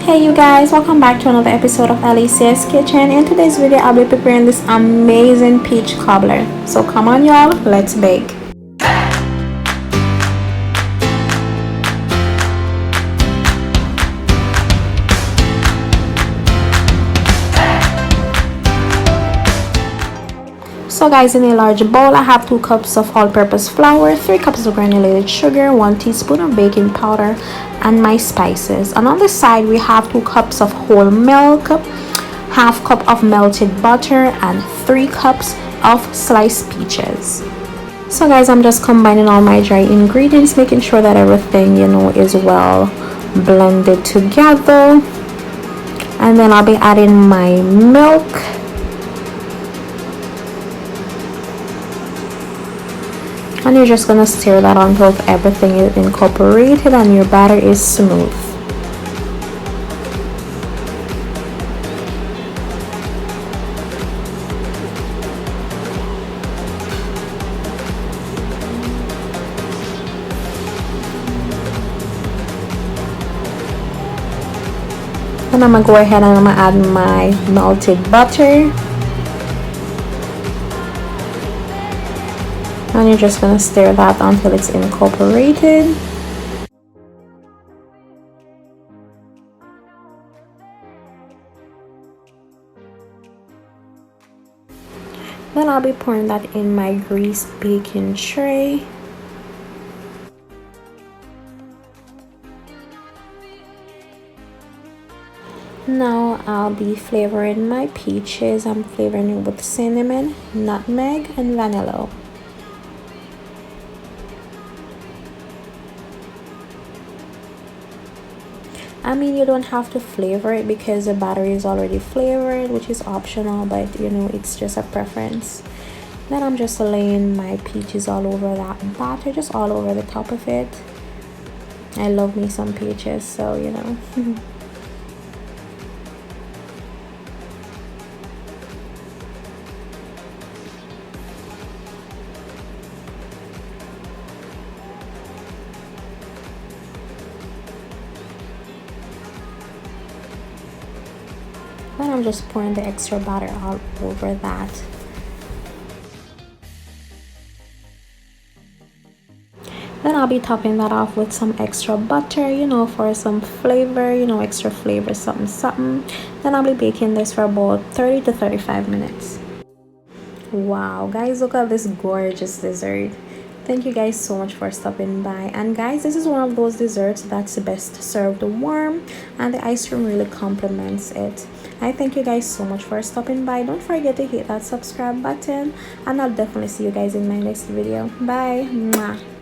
Hey you guys, welcome back to another episode of Alicia's Kitchen. In today's video I'll be preparing this amazing peach cobbler. So come on y'all, let's bake. So guys, in a large bowl I have 2 cups of all-purpose flour, 3 cups of granulated sugar, 1 teaspoon of baking powder, and my spices. And on the side we have 2 cups of whole milk, half cup of melted butter, and 3 cups of sliced peaches. So guys, I'm just combining all my dry ingredients, making sure that everything is well blended together. And then I'll be adding my milk. And you're just gonna stir that until everything is incorporated and your batter is smooth. And I'm gonna go ahead and I'm gonna add my melted butter. And you're just going to stir that until it's incorporated. Then I'll be pouring that in my greased baking tray. Now I'll be flavoring my peaches. I'm flavoring it with cinnamon, nutmeg, and vanilla. I mean, you don't have to flavor it because the batter is already flavored, which is optional, but it's just a preference. Then I'm just laying my peaches all over that batter, just all over the top of it. I love me some peaches, so Then I'm just pouring the extra batter all over that. Then I'll be topping that off with some extra butter, for some flavor, extra flavor, something. Then I'll be baking this for about 30 to 35 minutes. Wow, guys, look at this gorgeous dessert. Thank you guys so much for stopping by. And guys, this is one of those desserts that's best served warm, and the ice cream really complements it. I thank you guys so much for stopping by. Don't forget to hit that subscribe button, and I'll definitely see you guys in my next video. Bye. Mwah.